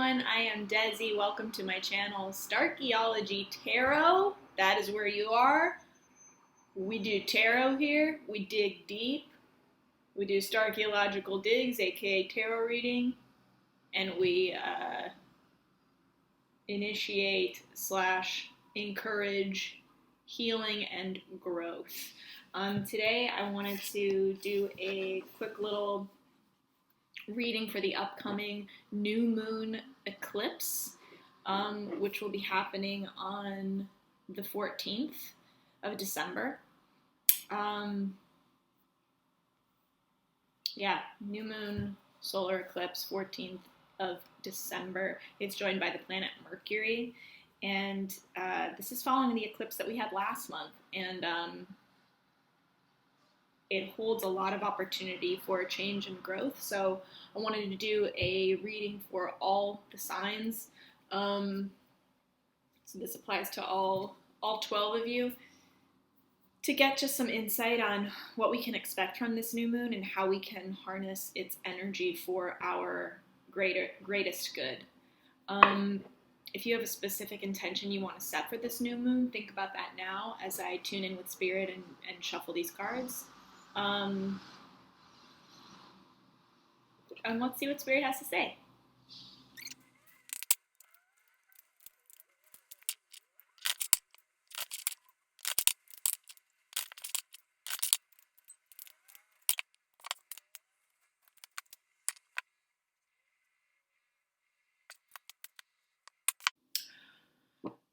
everyone, I am Desi. Welcome to my channel, Starchaeology Tarot. That is where you are. We do tarot here. We dig deep. We do starchaeological digs, aka tarot reading, and we initiate / encourage healing and growth. Today I wanted to do a quick little reading for the upcoming new moon eclipse, which will be happening on the 14th of December. New moon solar eclipse, 14th of December. It's joined by the planet Mercury, and this is following the eclipse that we had last month, and it holds a lot of opportunity for change and growth. So I wanted to do a reading for all the signs. So this applies to all 12 of you, to get just some insight on what we can expect from this new moon and how we can harness its energy for our greatest good. If you have a specific intention you want to set for this new moon, think about that now as I tune in with spirit and shuffle these cards. And let's see what Spirit has to say.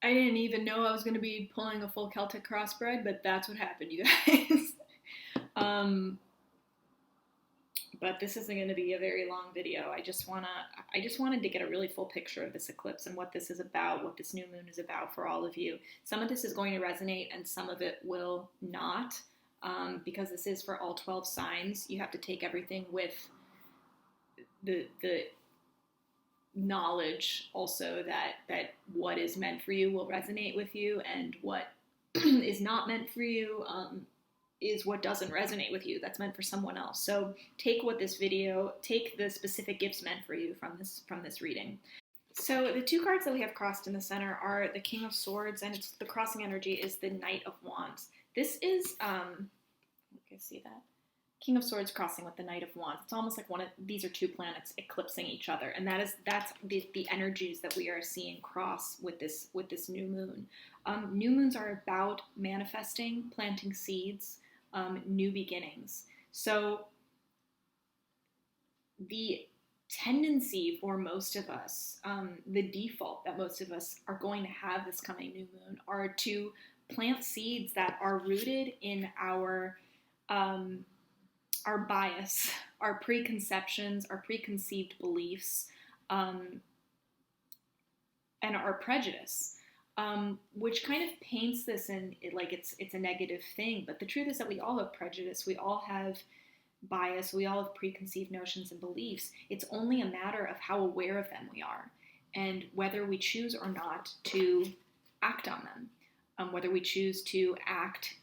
I didn't even know I was going to be pulling a full Celtic crossbred, but that's what happened, you guys. But this isn't going to be a very long video. I just wanted to get a really full picture of this eclipse and what this is about, what this new moon is about for all of you. Some of this is going to resonate and some of it will not, because this is for all 12 signs. You have to take everything with the knowledge also that what is meant for you will resonate with you, and what is not meant for you is what doesn't resonate with you, that's meant for someone else. So take the specific gifts meant for you from this reading. So the two cards that we have crossed in the center are the King of Swords, and the crossing energy is the Knight of Wands. This is, you can see that? King of Swords crossing with the Knight of Wands. It's almost like these are two planets eclipsing each other, and that's the energies that we are seeing cross with this new moon. New moons are about manifesting, planting seeds, new beginnings. So the tendency for most of us, the default that most of us are going to have this coming new moon, are to plant seeds that are rooted in our bias, our preconceptions, our preconceived beliefs, and our prejudice. Which kind of paints this in like it's a negative thing, but the truth is that we all have prejudice, we all have bias, we all have preconceived notions and beliefs. It's only a matter of how aware of them we are, and whether we choose or not to act on them, whether we choose to act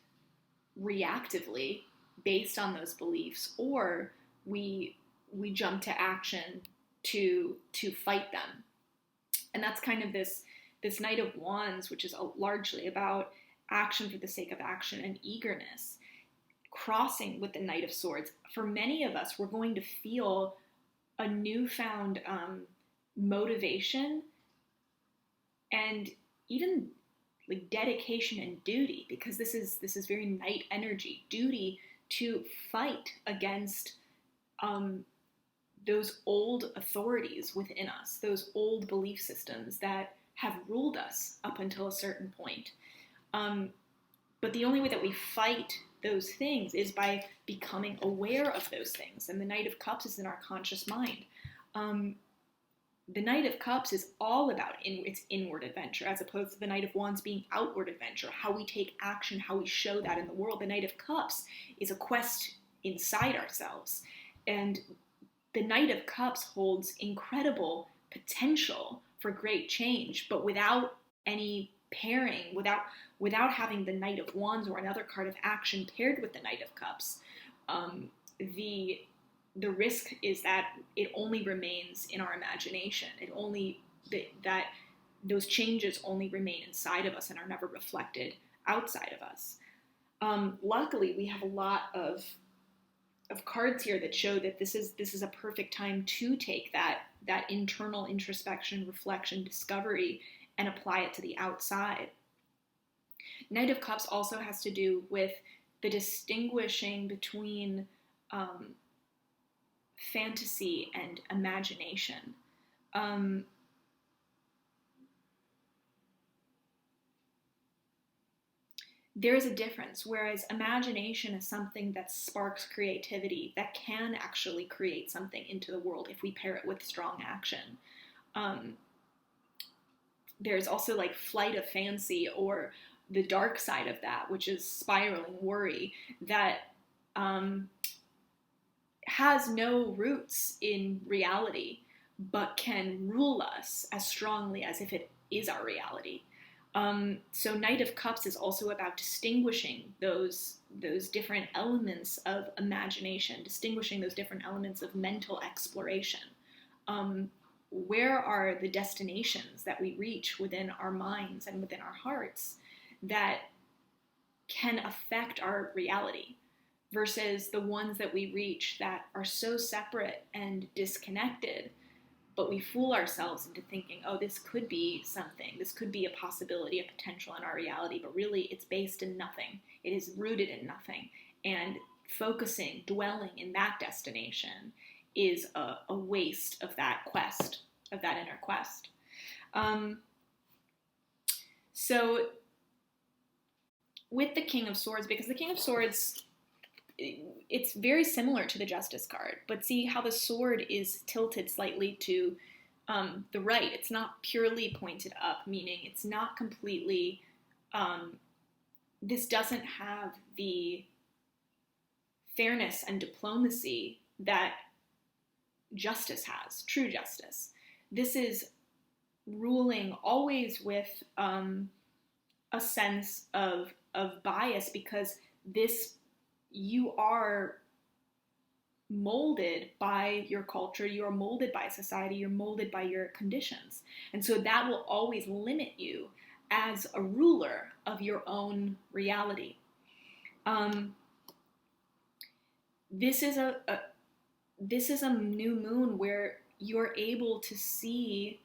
reactively based on those beliefs, or we jump to action to fight them. And that's kind of this Knight of Wands, which is largely about action for the sake of action and eagerness, crossing with the Knight of Swords. For many of us, we're going to feel a newfound motivation and even like dedication and duty, because this is very Knight energy, duty to fight against those old authorities within us, those old belief systems that have ruled us up until a certain point. But the only way that we fight those things is by becoming aware of those things. And the Knight of Cups is in our conscious mind. The Knight of Cups is all about its inward adventure, as opposed to the Knight of Wands being outward adventure, how we take action, how we show that in the world. The Knight of Cups is a quest inside ourselves. And the Knight of Cups holds incredible potential for great change, but without any pairing, without having the Knight of Wands or another card of action paired with the Knight of Cups, the the risk is that it only remains in our imagination. That those changes only remain inside of us and are never reflected outside of us. Luckily, we have a lot of cards here that show that this is a perfect time to take that internal introspection, reflection, discovery, and apply it to the outside. Knight of Cups also has to do with the distinguishing between fantasy and imagination. There is a difference, whereas imagination is something that sparks creativity, that can actually create something into the world if we pair it with strong action. There's also like flight of fancy, or the dark side of that, which is spiraling worry, that has no roots in reality, but can rule us as strongly as if it is our reality. So Knight of Cups is also about distinguishing those different elements of imagination, distinguishing those different elements of mental exploration. Where are the destinations that we reach within our minds and within our hearts that can affect our reality, versus the ones that we reach that are so separate and disconnected, but we fool ourselves into thinking, oh, this could be something, this could be a possibility, a potential in our reality, but really it's based in nothing. It is rooted in nothing. And focusing, dwelling in that destination is a waste of that quest, of that inner quest. So with the King of Swords, because the King of Swords, it's very similar to the Justice card, but see how the sword is tilted slightly to the right. It's not purely pointed up, meaning it's not completely, this doesn't have the fairness and diplomacy that justice has, true justice. This is ruling always with a sense of bias, because you are molded by your culture, you're molded by society, you're molded by your conditions. And so that will always limit you as a ruler of your own reality. This is a new moon where you're able to see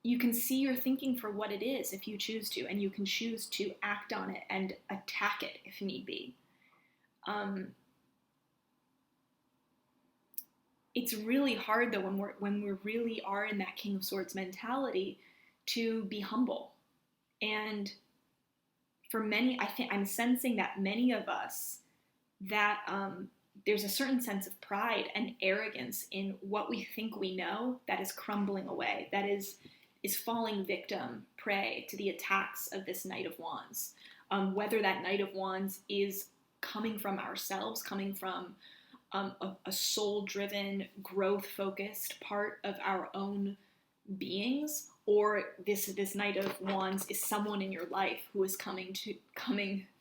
you can see your thinking for what it is if you choose to, and you can choose to act on it and attack it if need be. It's really hard though when we really are in that King of Swords mentality to be humble. And for many, I'm sensing that many of us, that there's a certain sense of pride and arrogance in what we think we know that is crumbling away, that is falling victim, prey to the attacks of this Knight of Wands. Whether that Knight of Wands is coming from ourselves, coming from a soul-driven, growth-focused part of our own beings, or this Knight of Wands is someone in your life who is coming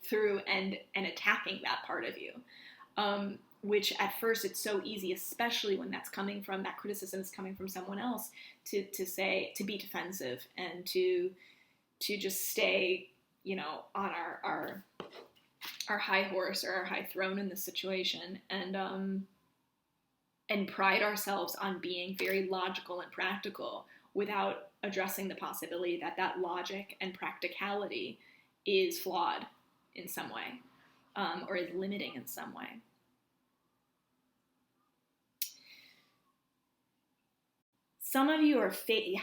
through and attacking that part of you. Which at first it's so easy, especially when that criticism is coming from someone else, to be defensive and to just stay, on our high horse or our high throne in this situation, and pride ourselves on being very logical and practical without addressing the possibility that logic and practicality is flawed in some way, or is limiting in some way. Some of you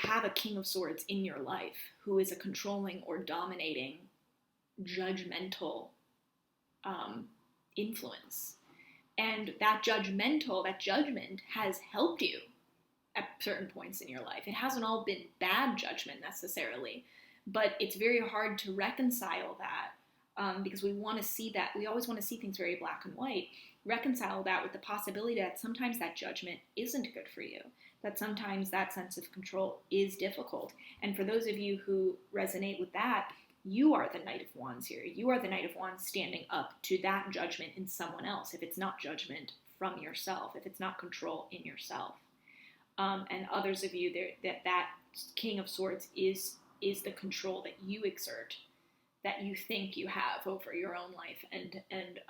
have a King of Swords in your life who is a controlling or dominating, judgmental influence. And that judgment has helped you at certain points in your life. It hasn't all been bad judgment necessarily, but it's very hard to reconcile that because we want to see that. We always want to see things very black and white. Reconcile that with the possibility that sometimes that judgment isn't good for you, that sometimes that sense of control is difficult. And for those of you who resonate with that, you are the Knight of Wands here. You are the Knight of Wands standing up to that judgment in someone else, if it's not judgment from yourself, if it's not control in yourself. And others of you, that King of Swords is the control that you exert, that you think you have over your own life, and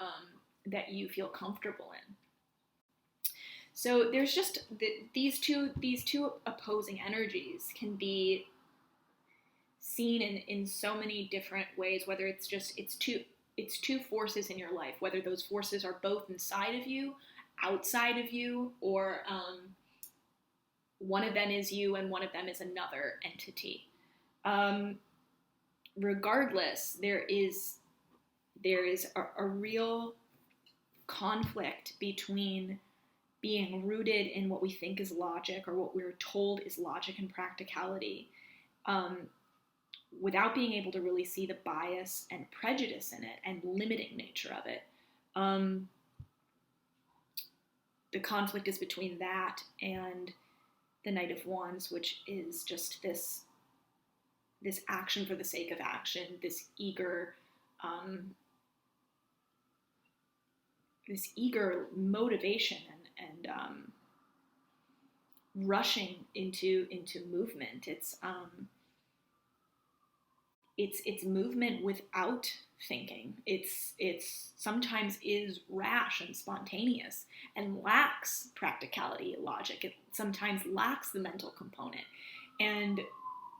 that you feel comfortable in. So there's just these two opposing energies can be seen in so many different ways, whether it's two forces in your life, whether those forces are both inside of you, outside of you, or one of them is you and one of them is another entity. Regardless, there is a real conflict between being rooted in what we think is logic, or what we're told is logic and practicality, without being able to really see the bias and prejudice in it and limiting nature of it. The conflict is between that and the Knight of Wands, which is just this action for the sake of action, this eager motivation and rushing into movement. It's movement without thinking. It's sometimes is rash and spontaneous and lacks practicality, logic. It sometimes lacks the mental component, and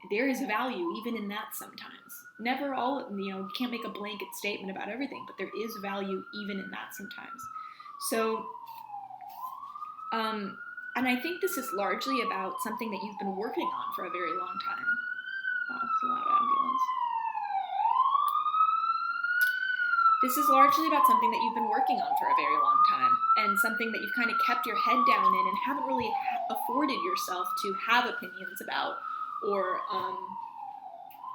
there is value even in that sometimes. Never all, you can't make a blanket statement about everything, but there is value even in that sometimes. So, and I think this is largely about something that you've been working on for a very long time. Oh, it's a loud ambulance. This is largely about something that you've been working on for a very long time, and something that you've kind of kept your head down in and haven't really afforded yourself to have opinions about, or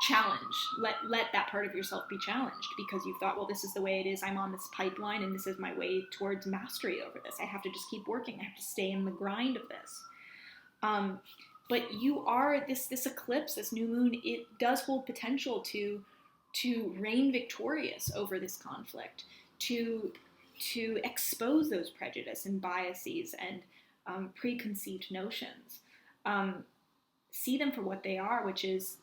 challenge. Let that part of yourself be challenged, because you thought, well, this is the way it is. I'm on this pipeline, and this is my way towards mastery over this. I have to just keep working. I have to stay in the grind of this. But you are this eclipse, this new moon. It does hold potential to reign victorious over this conflict, to expose those prejudice and biases and preconceived notions. See them for what they are, which is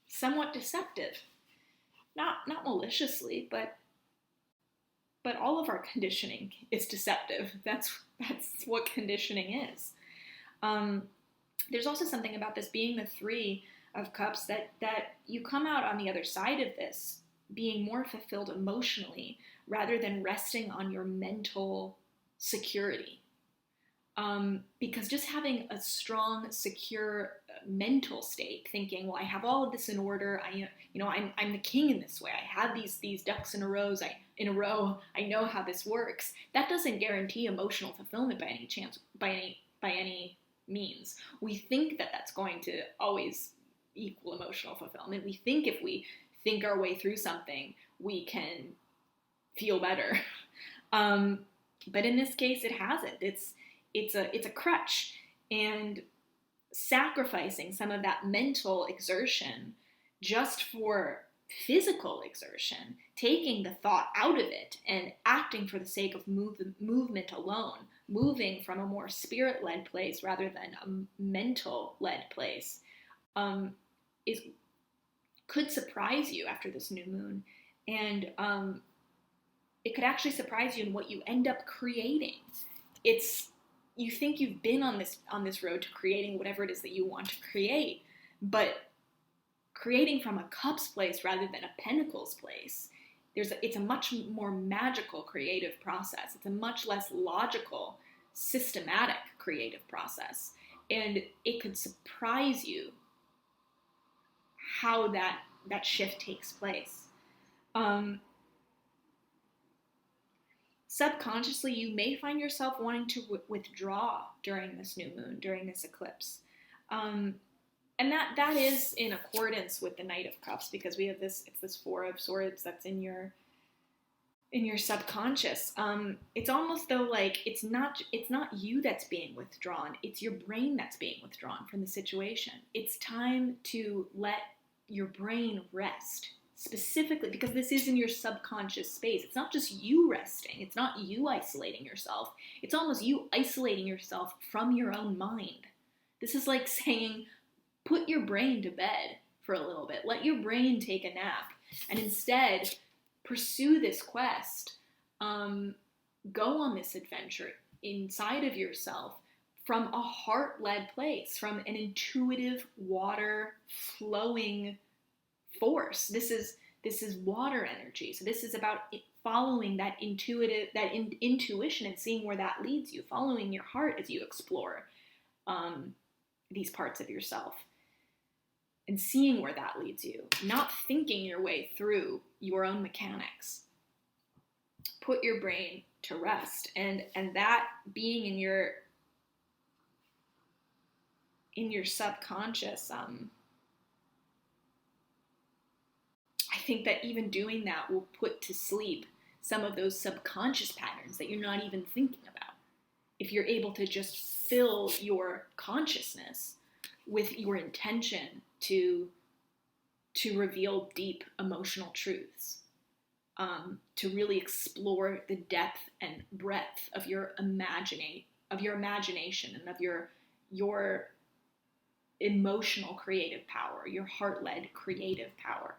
somewhat deceptive, not maliciously, but all of our conditioning is deceptive. That's what conditioning is. There's also something about this being the Three of Cups that you come out on the other side of this being more fulfilled emotionally, rather than resting on your mental security. Because just having a strong, secure mental state, thinking, well, I have all of this in order. I'm the king in this way. I have these ducks in a row. I know how this works. That doesn't guarantee emotional fulfillment by any chance, by any means. We think that that's going to always equal emotional fulfillment. We think if we think our way through something, we can feel better. But in this case, it hasn't. It's a crutch, and sacrificing some of that mental exertion just for physical exertion, taking the thought out of it and acting for the sake of movement alone, moving from a more spirit-led place rather than a mental-led place, could surprise you after this new moon, and it could actually surprise you in what you end up creating. You think you've been on this road to creating whatever it is that you want to create, but creating from a cups place rather than a pentacles place, it's a much more magical creative process. It's a much less logical, systematic creative process, and it could surprise you how that shift takes place. Subconsciously, you may find yourself wanting to withdraw during this new moon, during this eclipse. And that is in accordance with the Knight of Cups, because we have it's this Four of Swords that's in your in your subconscious. It's almost though like it's not you that's being withdrawn, it's your brain that's being withdrawn from the situation. It's time to let your brain rest, specifically because this is in your subconscious space. It's not just you resting, it's not you isolating yourself, it's almost you isolating yourself from your own mind. This is like saying, put your brain to bed for a little bit, let your brain take a nap, and instead pursue this quest. Go on this adventure inside of yourself from a heart-led place, from an intuitive, water flowing force. This is water energy. So this is about following that intuition and seeing where that leads you, following your heart as you explore these parts of yourself and seeing where that leads you, not thinking your way through your own mechanics. Put your brain to rest, and that being in your subconscious, I think that even doing that will put to sleep some of those subconscious patterns that you're not even thinking about. If you're able to just fill your consciousness with your intention to reveal deep emotional truths, to really explore the depth and breadth of your imagination and of your emotional creative power, your heart-led creative power.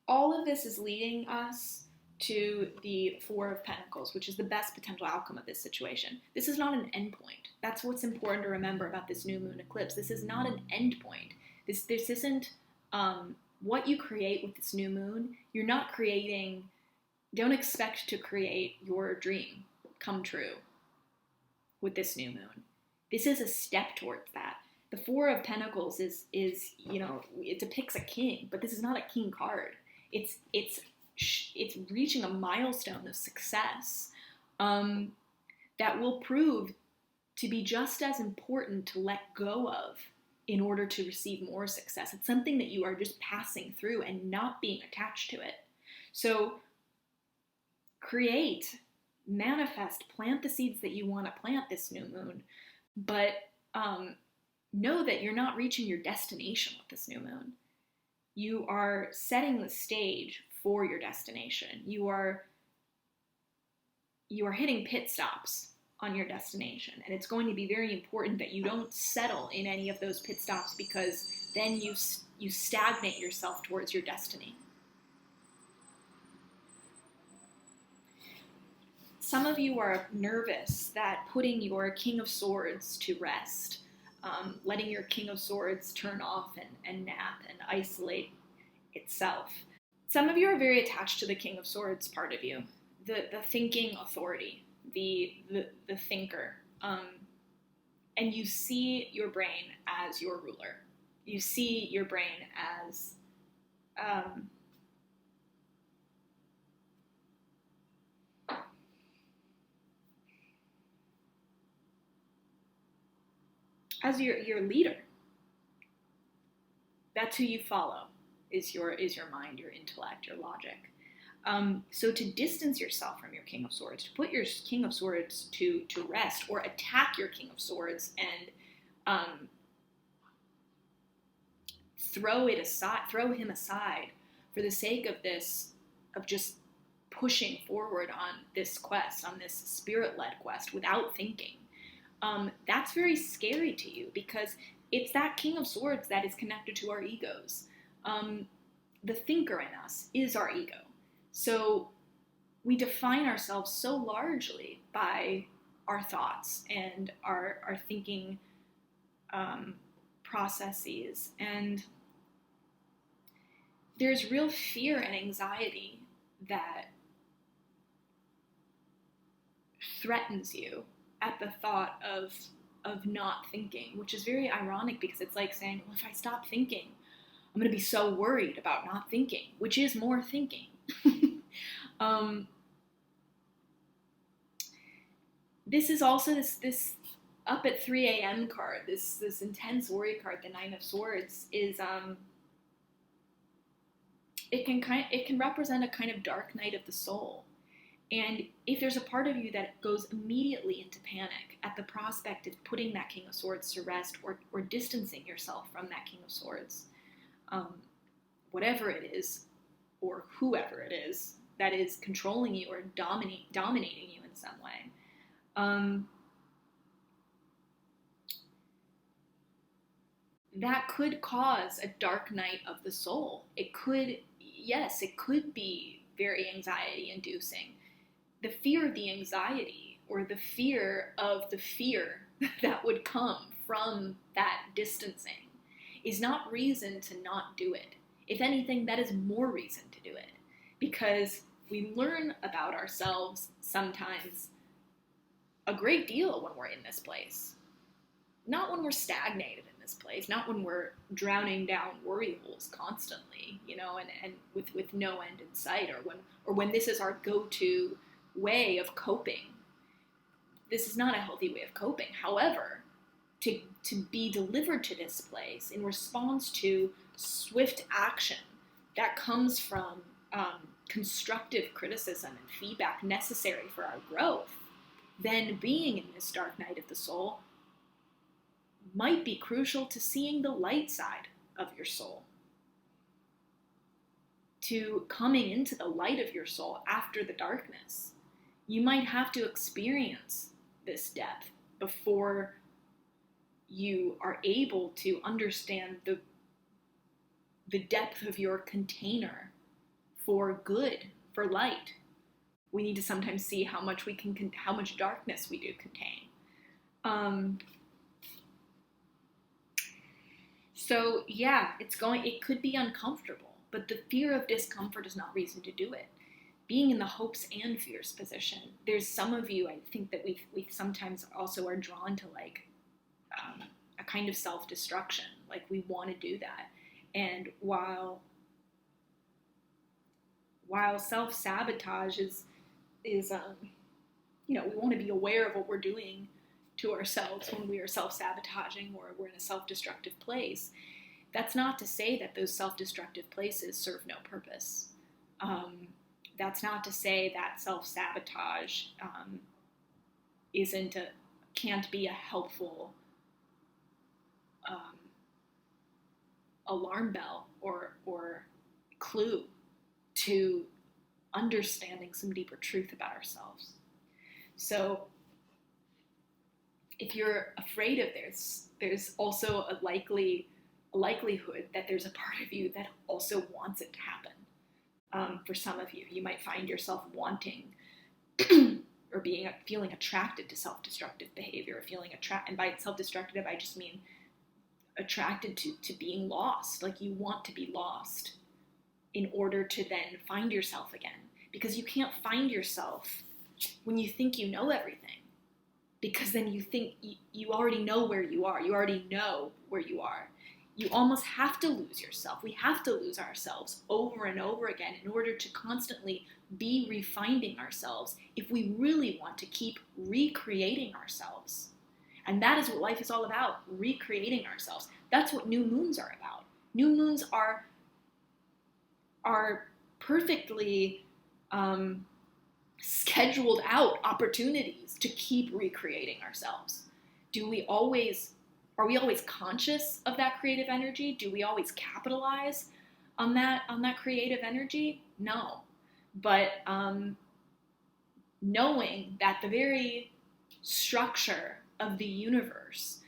All of this is leading us to the Four of Pentacles, which is the best potential outcome of this situation. This is not an endpoint. That's what's important to remember about this new moon eclipse. This is not an endpoint. This isn't what you create with this new moon. You're not creating, don't expect to create your dream come true with this new moon. This is a step towards that. The Four of Pentacles is it depicts a king, but this is not a king card. It's reaching a milestone of success that will prove to be just as important to let go of in order to receive more success. It's something that you are just passing through and not being attached to it. So create, manifest, plant the seeds that you want to plant this new moon, but know that you're not reaching your destination with this new moon. You are setting the stage for your destination. You are hitting pit stops on your destination, and it's going to be very important that you don't settle in any of those pit stops, because then you stagnate yourself towards your destiny. Some of you are nervous that putting your King of Swords to rest, letting your King of Swords turn off and nap and isolate itself. Some of you are very attached to the King of Swords part of you, the thinking authority, the thinker, and you see your brain as your ruler. You see your brain as your leader. That's who you follow, is your mind, your intellect, your logic. So to distance yourself from your King of Swords, to put your King of Swords to rest, or attack your King of Swords and throw him aside for the sake of just pushing forward on this quest, on this spirit-led quest without thinking. That's very scary to you, because it's that King of Swords that is connected to our egos. The thinker in us is our ego. So we define ourselves so largely by our thoughts and our thinking processes. And there's real fear and anxiety that threatens you at the thought of not thinking, which is very ironic, because it's like saying, well, if I stop thinking, I'm going to be so worried about not thinking, which is more thinking. This is also this up at 3 a.m. card, this intense worry card, the Nine of Swords, is it can represent a kind of dark night of the soul. And if there's a part of you that goes immediately into panic at the prospect of putting that King of Swords to rest, or distancing yourself from that King of Swords, whatever it is, or whoever it is that is controlling you or dominating you in some way, that could cause a dark night of the soul. It could be very anxiety inducing. The fear of the anxiety, or the fear of the fear that would come from that distancing, is not reason to not do it. If anything, that is more reason to do it, because we learn about ourselves sometimes a great deal when we're in this place. Not when we're stagnated in this place, not when we're drowning down worry holes constantly, and with no end in sight, or when this is our go-to way of coping. This is not a healthy way of coping. However, to be delivered to this place in response to swift action that comes from constructive criticism and feedback necessary for our growth, then being in this dark night of the soul might be crucial to seeing the light side of your soul, to coming into the light of your soul after the darkness. You might have to experience this depth before you are able to understand the depth of your container for good, for light. We need to sometimes see how much darkness we do contain. So yeah, it could be uncomfortable, but the fear of discomfort is not reason to do it. Being in the hopes and fears position, there's some of you, I think, that we sometimes also are drawn to a kind of self-destruction. Like, we want to do that. And while self-sabotage is we want to be aware of what we're doing to ourselves when we are self-sabotaging or we're in a self-destructive place, that's not to say that those self-destructive places serve no purpose. That's not to say that self-sabotage can't be a helpful alarm bell or clue to understanding some deeper truth about ourselves. So if you're afraid of this, there's also a likelihood that there's a part of you that also wants it to happen. For some of you, you might find yourself wanting or feeling attracted to self-destructive behavior, and by self-destructive, I just mean attracted to being lost. Like, you want to be lost in order to then find yourself again, because you can't find yourself when you think you know everything, because then you think you already know where you are. You already know where you are. You almost have to lose yourself. We have to lose ourselves over and over again in order to constantly be refinding ourselves if we really want to keep recreating ourselves. And that is what life is all about, recreating ourselves. That's what new moons are about. New moons are perfectly scheduled out opportunities to keep recreating ourselves. Are we always conscious of that creative energy? Do we always capitalize on that creative energy? No. But knowing that the very structure of the universe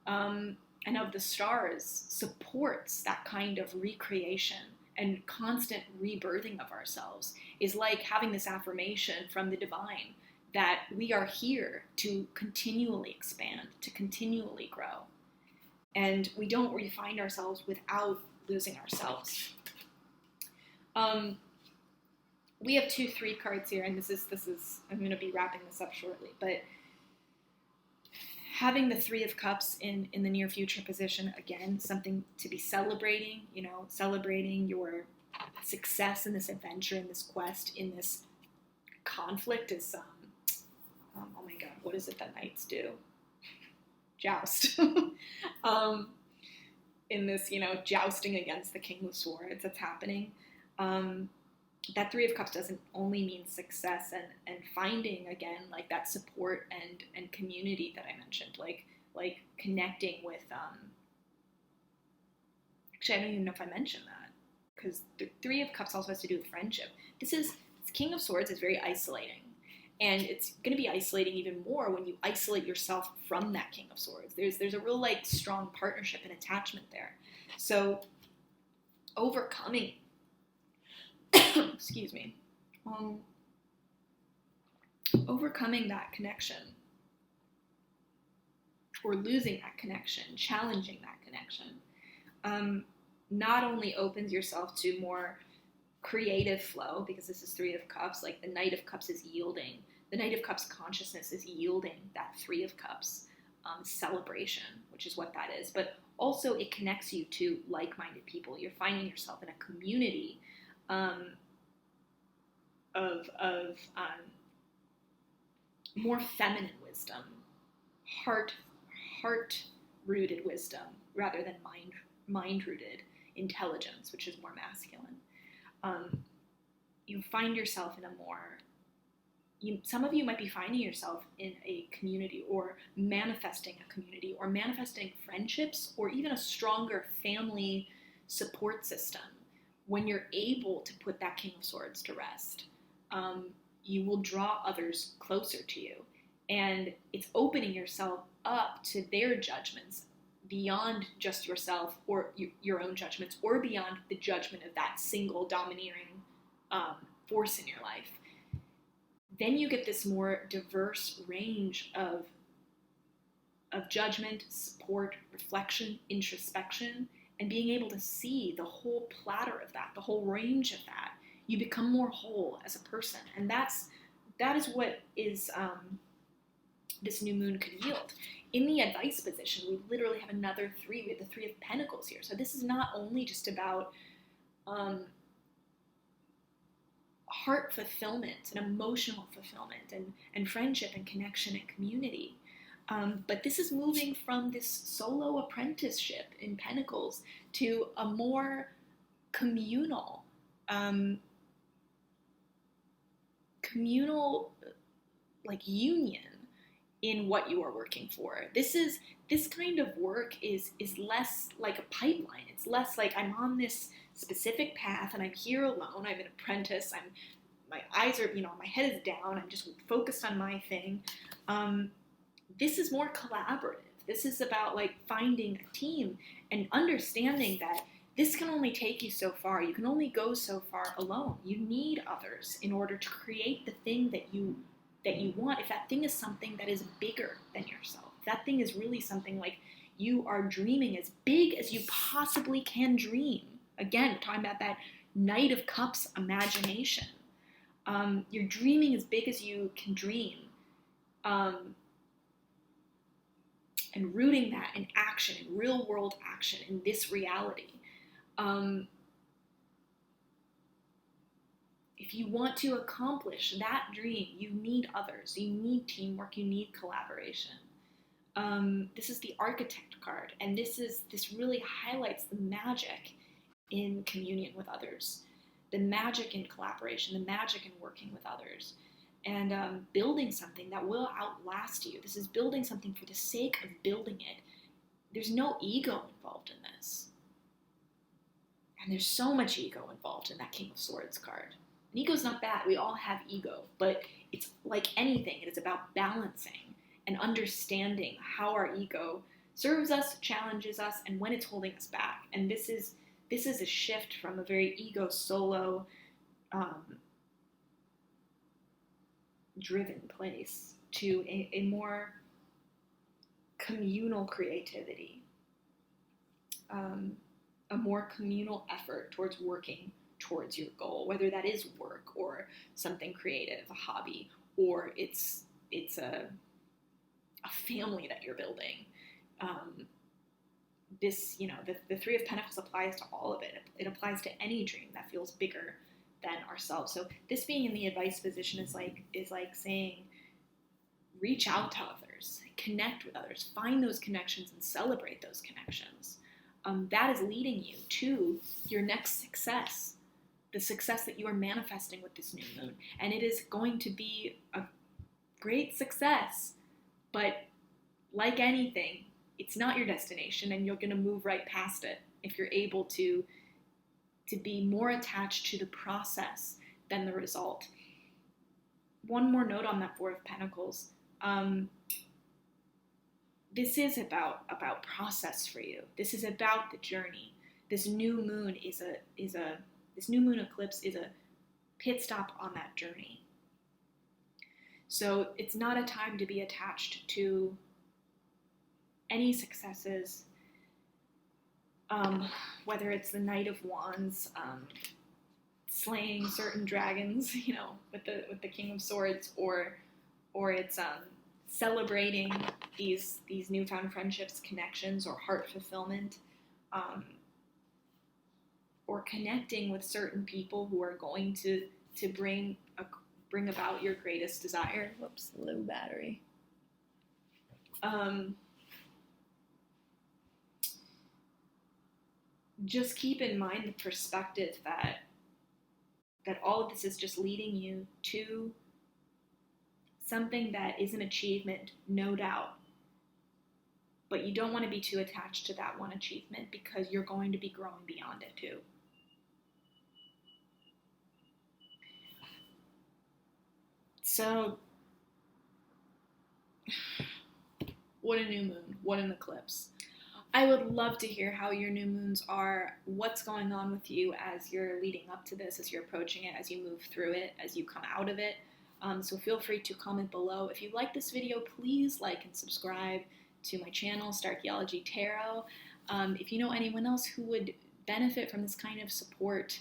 and of the stars supports that kind of recreation and constant rebirthing of ourselves is like having this affirmation from the divine that we are here to continually expand, to continually grow. And we don't refine ourselves without losing ourselves. We have 2-3 cards here, and this is I'm going to be wrapping this up shortly, but having the 3 of Cups in the near future position, again, something to be celebrating, celebrating your success in this adventure, in this quest, in this conflict is, oh my God, what is it that knights do? Joust. In this, jousting against the King of Swords that's happening. That Three of Cups doesn't only mean success and finding, again, like that support and community that I mentioned, like connecting with, actually, I don't even know if I mentioned that, because the Three of Cups also has to do with friendship. This King of Swords is very isolating, and it's going to be isolating even more when you isolate yourself from that King of Swords. There's a real like strong partnership and attachment there. So overcoming, excuse me, overcoming that connection, or losing that connection, challenging that connection, not only opens yourself to more creative flow, because this is Three of Cups, like the Knight of Cups is yielding. The Knight of Cups consciousness is yielding that Three of Cups celebration, which is what that is. But also it connects you to like-minded people. You're finding yourself in a community of more feminine wisdom, heart-rooted wisdom, rather than mind-rooted intelligence, which is more masculine. You find yourself in a more, some of you might be finding yourself in a community, or manifesting a community, or manifesting friendships, or even a stronger family support system. When you're able to put that King of Swords to rest, you will draw others closer to you. And it's opening yourself up to their judgments beyond just yourself, or your own judgments, or beyond the judgment of that single domineering force in your life. Then you get this more diverse range of judgment, support, reflection, introspection, and being able to see the whole platter of that, the whole range of that. You become more whole as a person, and that is what is this new moon could yield. In the advice position, we literally have another three. We have the Three of Pentacles here. So this is not only just about heart fulfillment and emotional fulfillment and friendship and connection and community, but this is moving from this solo apprenticeship in Pentacles to a more communal like union in what you are working for. This kind of work is less like a pipeline. It's less like I'm on this specific path and I'm here alone. I'm an apprentice. My eyes are, my head is down. I'm just focused on my thing. This is more collaborative. This is about like finding a team and understanding that this can only take you so far. You can only go so far alone. You need others in order to create the thing that you want. If that thing is something that is bigger than yourself, if that thing is really something like you are dreaming as big as you possibly can dream. Again, talking about that Knight of Cups imagination. You're dreaming as big as you can dream. And rooting that in action, in real world action, in this reality. If you want to accomplish that dream, you need others, you need teamwork, you need collaboration. This is the Architect card, and this really highlights the magic in communion with others, the magic in collaboration, the magic in working with others, and building something that will outlast you. This is building something for the sake of building it. There's no ego involved in this. And there's so much ego involved in that King of Swords card. And ego's not bad. We all have ego. But it's like anything. It is about balancing and understanding how our ego serves us, challenges us, and when it's holding us back. And this is a shift from a very ego solo driven place to a more communal creativity, a more communal effort towards working towards your goal, whether that is work or something creative, a hobby, or it's a family that you're building. The Three of Pentacles applies to all of it. It applies to any dream that feels bigger than ourselves. So this being in the advice position is like saying, reach out to others, connect with others, find those connections and celebrate those connections. That is leading you to your next success. the success that you are manifesting with this new moon. And it is going to be a great success. But like anything, it's not your destination, and you're going to move right past it if you're able to be more attached to the process than the result. One more note on that Four of Pentacles. This is about process for you. This is about the journey. This new moon this new moon eclipse is a pit stop on that journey. So it's not a time to be attached to any successes, whether it's the Knight of Wands, slaying certain dragons, with the King of Swords, or it's celebrating these newfound friendships, connections, or heart fulfillment, or connecting with certain people who are going to bring about your greatest desire. Whoops, low battery. Just keep in mind the perspective that all of this is just leading you to something that is an achievement, no doubt. But you don't want to be too attached to that one achievement, because you're going to be growing beyond it too. So, what a new moon, what an eclipse. I would love to hear how your new moons are, what's going on with you as you're leading up to this, as you're approaching it, as you move through it, as you come out of it. So feel free to comment below. If you like this video, please like and subscribe to my channel, Starchaeology Tarot. If you know anyone else who would benefit from this kind of support,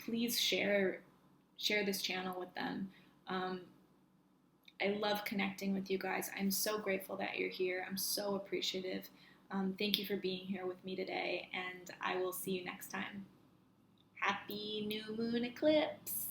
please share this channel with them. I love connecting with you guys. I'm so grateful that you're here. I'm so appreciative. Thank you for being here with me today, and I will see you next time. Happy new moon eclipse!